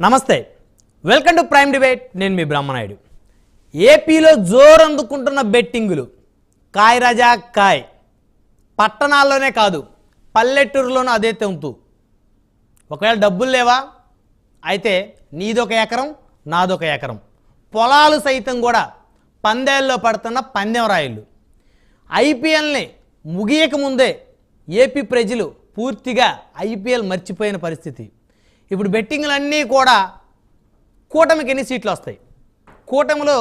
నమస్తే, welcome to prime debate. నేను మీ బ్రహ్మనాయుడు. ఏపీలో జోరు అందుకుంటున్న బెట్టింగులు కాయ్ రాజా కాయ్. పట్టణాల్లోనే కాదు, పల్లెటూరులోనూ అదే తెంతు. ఒకవేళ డబ్బులు లేవా అయితే నీదొక ఎకరం, నాదొక ఎకరం. పొలాలు సైతం కూడా పందేల్లో పడుతున్న పందెం రాయిళ్ళు. ఐపీఎల్ని ముగియక ముందే ఏపీ ప్రజలు పూర్తిగా ఐపీఎల్ మర్చిపోయిన పరిస్థితి. ఇప్పుడు బెట్టింగ్లన్నీ కూడా కూటమికి ఎన్ని సీట్లు వస్తాయి, కూటమిలో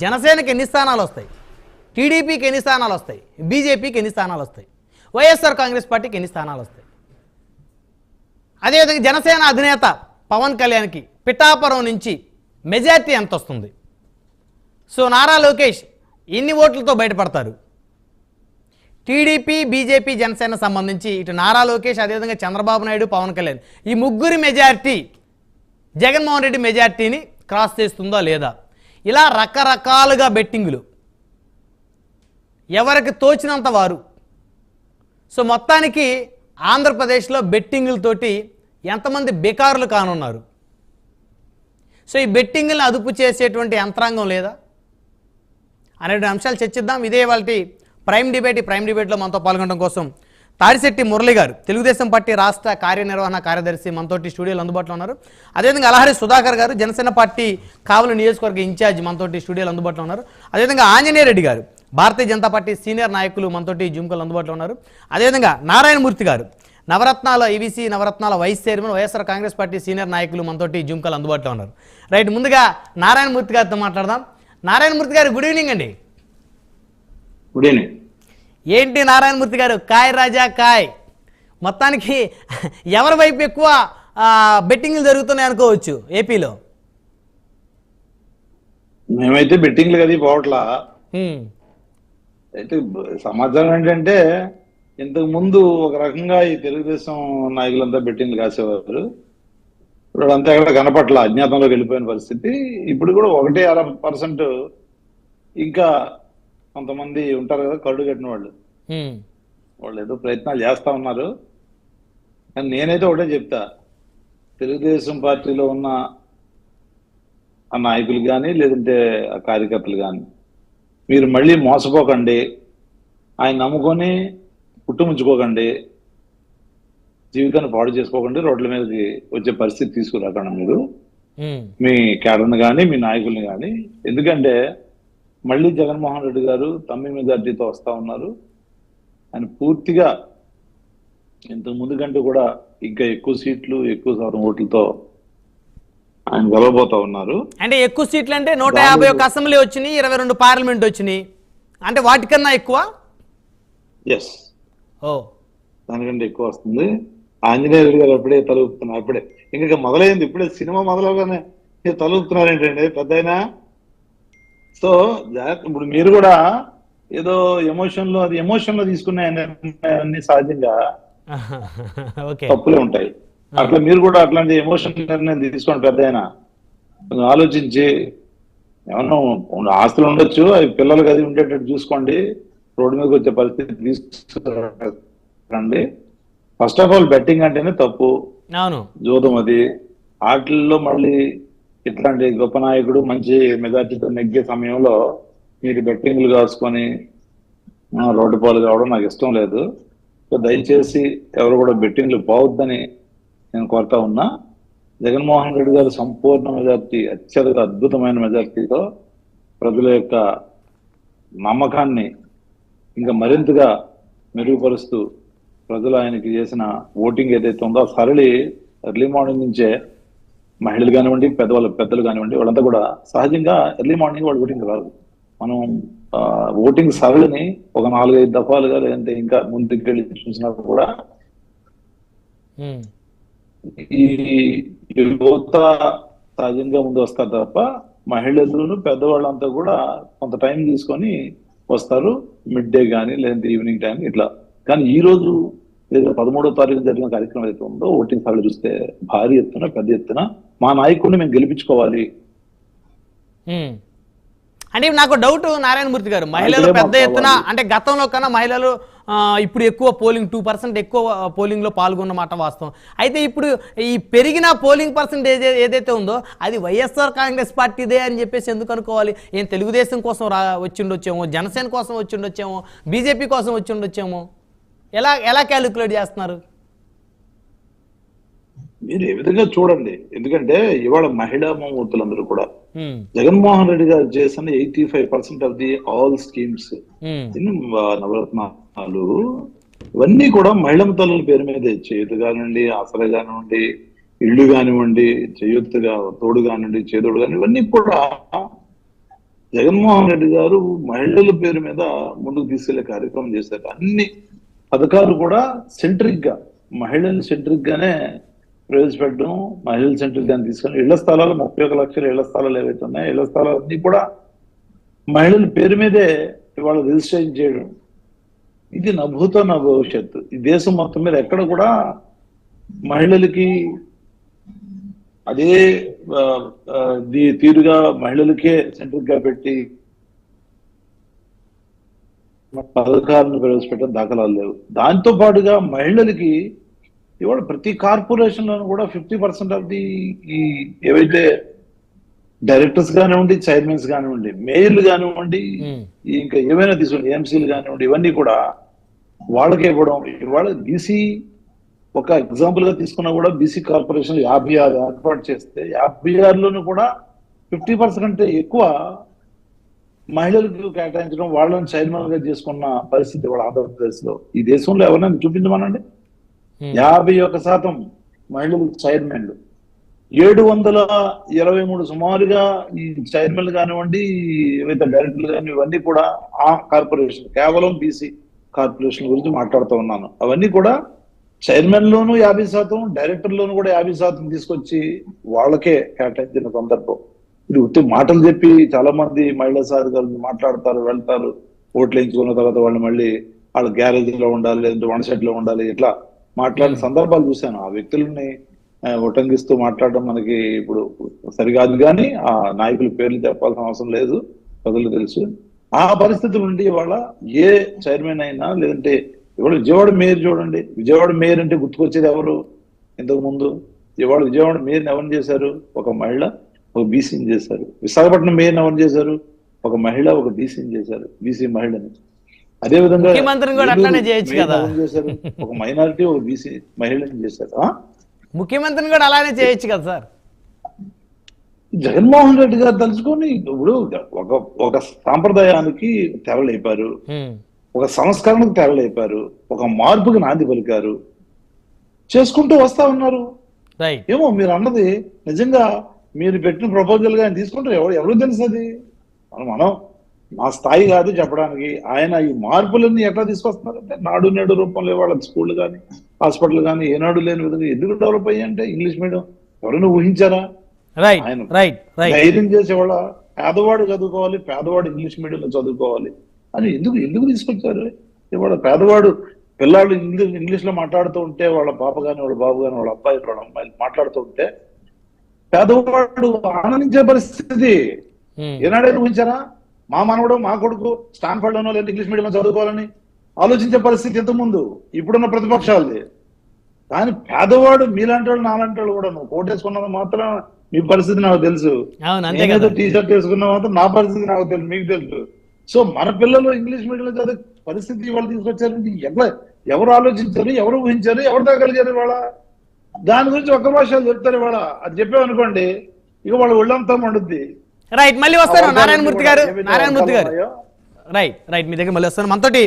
జనసేనకి ఎన్ని స్థానాలు వస్తాయి, టీడీపీకి ఎన్ని స్థానాలు వస్తాయి, బీజేపీకి ఎన్ని స్థానాలు వస్తాయి, వైఎస్ఆర్ కాంగ్రెస్ పార్టీకి ఎన్ని స్థానాలు వస్తాయి. అదేవిధంగా జనసేన అధినేత పవన్ కళ్యాణ్కి పిఠాపురం నుంచి మెజార్టీ ఎంత వస్తుంది. సో నారా లోకేష్ ఎన్ని ఓట్లతో బయటపడతారు. టీడీపీ, బీజేపీ, జనసేన సంబంధించి ఇటు నారా లోకేష్, అదేవిధంగా చంద్రబాబు నాయుడు, పవన్ కళ్యాణ్ ఈ ముగ్గురి మెజార్టీ జగన్మోహన్ రెడ్డి మెజార్టీని క్రాస్ చేస్తుందా లేదా. ఇలా రకరకాలుగా బెట్టింగులు, ఎవరికి తోచినంత వారు. సో మొత్తానికి ఆంధ్రప్రదేశ్లో బెట్టింగులతోటి ఎంతమంది బేకారులు కానున్నారు. సో ఈ బెట్టింగులను అదుపు చేసేటువంటి యంత్రాంగం లేదా అనే అంశాలు చర్చిద్దాం. ఇదే వాళ్ళ ప్రైమ్ డిబేట్లో మనతో పాల్గొనడం కోసం తాడిశెట్టి మురళి గారు, తెలుగుదేశం పార్టీ రాష్ట్ర కార్యనిర్వహణ కార్యదర్శి, మనతోటి స్టూడియోలో అందుబాటులో ఉన్నారు. అదేవిధంగా అలహరి సుధాకర్ గారు, జనసేన పార్టీ కావలి నియోజకవర్గ ఇన్ఛార్జ్, మనతోటి స్టూడియోలో అందుబాటులో ఉన్నారు. అదేవిధంగా ఆంజనేయ రెడ్డి గారు, భారతీయ జనతా పార్టీ సీనియర్ నాయకులు, మనతోటి జూమ్కల్ అందుబాటులో ఉన్నారు. అదేవిధంగా నారాయణమూర్తి గారు, నవరత్నాల ఈబీసీ నవరత్నాల vice chairman, YSR Congress Party senior నాయకులు, మనతోటి జూమ్కల్ అందుబాటులో ఉన్నారు. రైట్, ముందుగా నారాయణమూర్తి గారితో మాట్లాడదాం. నారాయణమూర్తి గారు, గుడ్ ఈవినింగ్ అండి. Good evening. ఏంటి నారాయణమూర్తి గారు, కాయ్ రాజా కాయ్, మొత్తానికి ఎవరి వైపు ఎక్కువ బెట్టింగ్లు జరుగుతున్నాయి అనుకోవచ్చు ఏపీలో? మేమైతే బెట్టింగ్లు కదా పోవట్లా. అయితే సమాచారం ఏంటంటే, ఇంతకు ముందు ఒక రకంగా ఈ తెలుగుదేశం నాయకులంతా బెట్టింగ్లు కాసేవారు. ఇప్పుడు అంతా ఎక్కడ కనపట్ల, అజ్ఞాతంలోకి వెళ్ళిపోయిన పరిస్థితి. ఇప్పుడు కూడా 1% ఇంకా కొంతమంది ఉంటారు కదా కళ్ళు కట్టిన వాళ్ళు, వాళ్ళు ఏదో ప్రయత్నాలు చేస్తా ఉన్నారు. కానీ నేనైతే ఒకటే చెప్తా, తెలుగుదేశం పార్టీలో ఉన్న ఆ నాయకులు కానీ లేదంటే ఆ కార్యకర్తలు కానీ, మీరు మళ్ళీ మోసపోకండి, ఆయన నమ్ముకొని పుట్టుముంచుకోకండి, జీవితాన్ని పాడు చేసుకోకండి, రోడ్ల మీదకి వచ్చే పరిస్థితి తీసుకురాకండి మీరు మీ కేడర్ని కానీ మీ నాయకుల్ని కానీ. ఎందుకంటే మళ్ళీ జగన్మోహన్ రెడ్డి గారు తమ్మి మెజార్టీతో వస్తా ఉన్నారు. ఆయన పూర్తిగా ఇంతకు ముందు కంటే కూడా ఇంకా ఎక్కువ సీట్లు, ఎక్కువ శాతం ఓట్లతో ఆయన గెలవబోతా ఉన్నారు. అంటే ఎక్కువ సీట్లు అంటే 151 అసెంబ్లీ వచ్చినాయి, 22 పార్లమెంట్ వచ్చినాయి, అంటే వాటికన్నా ఎక్కువ? ఎస్, దానికంటే ఎక్కువ వస్తుంది. ఆంజనేయ రెడ్డి గారు అప్పుడే తలుపుతున్నారు, అప్పుడే ఇంకా మొదలైంది, ఇప్పుడే సినిమా మొదలవగానే తలుపుతున్నారు ఏంటండి పెద్దయినా. సో ఇప్పుడు మీరు కూడా ఏదో ఎమోషన్ లో తీసుకున్నాయన్నీ సహజంగా తప్పులే ఉంటాయి. అట్లా మీరు కూడా అట్లాంటి ఎమోషన్ నిర్ణయం తీసుకోండి పెద్దయినా. ఆలోచించి, ఏమన్నా ఆస్తులు ఉండొచ్చు, అవి పిల్లలకి అది ఉండేటట్టు చూసుకోండి, రోడ్డు మీదకి వచ్చే పరిస్థితి తీసుకురండి. ఫస్ట్ ఆఫ్ ఆల్ బెట్టింగ్ అంటేనే తప్పు, జూదం. అది వాటిల్లో మళ్ళీ ఇట్లాంటి గొప్ప నాయకుడు మంచి మెజార్టీతో నెగ్గే సమయంలో మీరు బెట్టింగ్లు కాసుకొని రోడ్డు పాలు కావడం నాకు ఇష్టం లేదు. సో దయచేసి ఎవరు కూడా బెట్టింగ్లు పోవద్దని నేను కోరుతా ఉన్నా. జగన్మోహన్ రెడ్డి గారు సంపూర్ణ మెజార్టీ, అత్యధిక అద్భుతమైన మెజార్టీతో ప్రజల యొక్క నమ్మకాన్ని ఇంకా మరింతగా మెరుగుపరుస్తూ ప్రజలు ఆయనకి చేసిన ఓటింగ్ ఏదైతే ఉందో సరళి ఎర్లీ మార్నింగ్ నుంచే మహిళలు కానివ్వండి, పెద్దలు కానివ్వండి, వాళ్ళంతా కూడా సహజంగా ఎర్లీ మార్నింగ్ వాళ్ళు ఓటింగ్ రాదు. మనం ఓటింగ్ సరళిని ఒక 4-5 దఫాలుగా లేదంటే ఇంకా ముందుకెళ్ళి చూసినప్పుడు కూడా ఈ యువత సహజంగా ముందు వస్తారు తప్ప మహిళలు, పెద్దవాళ్ళంతా కూడా కొంత టైం తీసుకొని వస్తారు, మిడ్ డే కానీ లేదంటే ఈవినింగ్ టైం ఇట్లా. కానీ ఈ రోజు 13వ తారీఖు జరిగిన కార్యక్రమం అయితే ఉందో ఓటింగ్ సరళి చూస్తే భారీ ఎత్తున, పెద్ద ఎత్తున మా నాయకుడిని మేము గెలిపించుకోవాలి. అంటే నాకు డౌట్ నారాయణమూర్తి గారు, మహిళలు పెద్ద ఎత్తున అంటే గతంలో కన్నా మహిళలు ఇప్పుడు ఎక్కువ పోలింగ్ 2% ఎక్కువ పోలింగ్లో పాల్గొన్నమాట వాస్తవం. అయితే ఇప్పుడు ఈ పెరిగిన పోలింగ్ పర్సెంటేజ్ ఏదైతే ఉందో అది వైఎస్ఆర్ కాంగ్రెస్ పార్టీదే అని చెప్పేసి ఎందుకు అనుకోవాలి? ఏం తెలుగుదేశం కోసం వచ్చి ఉండొచ్చేమో, జనసేన కోసం వచ్చి ఉండొచ్చేమో, బీజేపీ కోసం వచ్చి ఉండొచ్చేమో, ఎలా క్యాలిక్యులేట్ చేస్తున్నారు? మీరు ఏ విధంగా చూడండి, ఎందుకంటే ఇవాళ మహిళా మమూర్తులందరూ కూడా జగన్మోహన్ రెడ్డి గారు చేసిన 85% ఆఫ్ ది ఆల్ స్కీమ్స్, నవరత్నాలు ఇవన్నీ కూడా మహిళా తల్లుల పేరు మీదే. చేతు కానివ్వండి, ఆసరా కానివ్వండి, ఇళ్ళు కానివ్వండి, చేయూతగా తోడు కానివ్వండి, చేదోడు కానివ్వండి, ఇవన్నీ కూడా జగన్మోహన్ రెడ్డి గారు మహిళల పేరు మీద ముందుకు తీసుకెళ్లే కార్యక్రమం చేశారు. అన్ని పథకాలు కూడా సెంట్రిక్ గా, మహిళలు సెంట్రిక్ గానే ప్రవేశపెట్టడం, మహిళల సెంట్రిక్ గానే తీసుకొని ఇళ్ల స్థలాలు 31 లక్షల ఇళ్ల స్థలాలు ఏవైతే ఉన్నాయో ఇళ్ల స్థలాలన్నీ కూడా మహిళల పేరు మీదే ఇవాళ రిజిస్ట్రేషన్ చేయడం. ఇది నా భూతో నా భవిష్యత్తు. ఈ దేశం మొత్తం మీద ఎక్కడ కూడా మహిళలకి అదే తీరుగా మహిళలకే సెంట్రిక్ గా పెట్టి పథకాలను ప్రవేశపెట్టడం దాఖలాలు లేవు. దాంతో పాటుగా మహిళలకి ఇవాళ ప్రతి కార్పొరేషన్ లోను కూడా 50% ఆఫ్ ది ఈ ఏవైతే డైరెక్టర్స్ కానివ్వండి, చైర్మన్స్ కానివ్వండి, మేయర్లు కానివ్వండి, ఇంకా ఏమైనా తీసుకోండి, ఎంసీలు కానివ్వండి, ఇవన్నీ కూడా వాళ్ళకే ఇవ్వడం. ఇవాళ బీసీ ఒక ఎగ్జాంపుల్ గా తీసుకున్నా కూడా బీసీ కార్పొరేషన్ 56 ఏర్పాటు చేస్తే 56లోనూ కూడా 50% కంటే ఎక్కువ మహిళలకు కేటాయించడం, వాళ్ళని చైర్మన్ గా చేసుకున్న పరిస్థితి ఇవాళ ఆంధ్రప్రదేశ్ లో. ఈ దేశంలో ఎవరైనా చూపించమనండి. 51% మహిళలు చైర్మన్లు, 723 సుమారుగా ఈ చైర్మన్లు కానివ్వండి, ఏవైతే డైరెక్టర్లు కానీ ఇవన్నీ కూడా ఆ కార్పొరేషన్, కేవలం బీసీ కార్పొరేషన్ గురించి మాట్లాడుతూ ఉన్నాను. అవన్నీ కూడా చైర్మన్ లోను 50%, డైరెక్టర్లోను కూడా 50% తీసుకొచ్చి వాళ్ళకే కేటాయించిన సందర్భం. ఇది ఉత్తి మాటలు చెప్పి చాలా మంది మహిళా సాధికారులు మాట్లాడతారు, వెళ్తారు, ఓట్లు వేయించుకున్న తర్వాత వాళ్ళు మళ్ళీ వాళ్ళ గ్యారేజ్ లో ఉండాలి, లేదంటే వన్ సెట్ లో ఉండాలి, ఇట్లా మాట్లాడిన సందర్భాలు చూశాను. ఆ వ్యక్తులని ఉటంకిస్తూ మాట్లాడడం మనకి ఇప్పుడు సరికాదు, కానీ ఆ నాయకుల పేర్లు చెప్పాల్సిన అవసరం లేదు, ప్రజలు తెలుసు. ఆ పరిస్థితి నుండి ఇవాళ ఏ చైర్మన్ అయినా, లేదంటే ఇవాళ విజయవాడ మేయర్ చూడండి, విజయవాడ మేయర్ అంటే గుర్తుకొచ్చేది ఎవరు? ఇంతకు ముందు ఇవాళ విజయవాడ మేయర్ని ఎవరిని చేశారు? ఒక మహిళ, ఒక బీసీని చేశారు. విశాఖపట్నం మేయర్ని ఎవరిని చేశారు? ఒక మహిళ, ఒక బీసీని చేశారు, బీసీ మహిళని. అదే విధంగా చేశారు, ఒక మైనారిటీ, ఒక బీసీ మహిళని చేశారు. ముఖ్యమంత్రిని కూడా అలానే చేయొచ్చు కదా సార్. జగన్మోహన్ రెడ్డి గారు తలుచుకొని ఇప్పుడు ఒక సాంప్రదాయానికి తెరలేపారు, ఒక సంస్కరణకు తెరలేపారు, ఒక మార్పుకి నాంది పలికారు, చేసుకుంటూ వస్తా ఉన్నారు. ఏమో మీరు అన్నది నిజంగా మీరు పెట్టిన ప్రపోజల్ గా ఆయన తీసుకుంటారు, ఎవరు తెలుసు అది? మనం మా స్థాయి కాదు చెప్పడానికి. ఆయన ఈ మార్పులన్నీ ఎట్లా తీసుకొస్తున్నారంటే నాడు నేడు రూపంలో వాళ్ళ స్కూళ్ళు కానీ హాస్పిటల్ కానీ ఏనాడు లేని విధంగా ఎందుకు డెవలప్ అయ్యాయంటే ఇంగ్లీష్ మీడియం ఎవరైనా ఊహించారా? ఆయన ధైర్యం చేసేవాళ్ళ పేదవాడు చదువుకోవాలి, పేదవాడు ఇంగ్లీష్ మీడియంలో చదువుకోవాలి అని ఎందుకు తీసుకొచ్చారు? ఇవాళ పేదవాడు పిల్లాడు ఇంగ్లీష్ లో మాట్లాడుతూ ఉంటే, వాళ్ళ పాప కానీ వాళ్ళ బాబు కానీ వాళ్ళ అబ్బాయి వాళ్ళ అమ్మాయిలు మాట్లాడుతూ ఉంటే పేదవాడు ఆనందించే పరిస్థితి ఏనాడైనా ఊహించారా? మా మనవడు, మా కొడుకు స్టాన్ఫర్డ్ లోనో లేదా ఇంగ్లీష్ మీడియంలో చదువుకోవాలని ఆలోచించే పరిస్థితి ఇంతకుముందు ఇప్పుడున్న ప్రతిపక్షాలది. కానీ పేదవాడు మీలాంటి వాళ్ళు, నాలాంటి వాళ్ళు కూడా, నువ్వు కోట్ వేసుకున్నది మాత్రం మీ పరిస్థితి నాకు తెలుసు, టీ షర్ట్ వేసుకున్న మాత్రం నా పరిస్థితి నాకు తెలుసు, మీకు తెలుసు. సో మన పిల్లలు ఇంగ్లీష్ మీడియంలో చదివే పరిస్థితి వాళ్ళు తీసుకొచ్చారంటే ఎవరు ఆలోచించారు, ఎవరు ఊహించారు, ఎవరు తగ్గలిగారు? ఇవాళ దాని గురించి ఒక్క భాషలు చెప్తారు. ఇవాళ అది చెప్పామనుకోండి, ఇక వాళ్ళ ఒళ్ళంతా మండుద్ది. రైట్, మళ్ళీ వస్తారు నారాయణమూర్తి గారు. రైట్, మీ దగ్గర మళ్ళీ వస్తాను. మనతోటి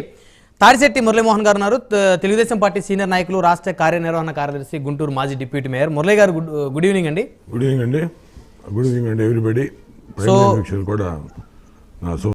తాడిశెట్టి మురళీమోహన్ గారు ఉన్నారు, తెలుగుదేశం పార్టీ సీనియర్ నాయకులు, రాష్ట్ర కార్యనిర్వహణ కార్యదర్శి, గుంటూరు మాజీ డిప్యూటీ మేయర్. మురళీ గారు గుడ్ ఈవినింగ్ అండి. గుడ్ ఈవినింగ్ అండి. గుడ్ ఈవినింగ్ అండి ఎవ్రీబడి. కూడా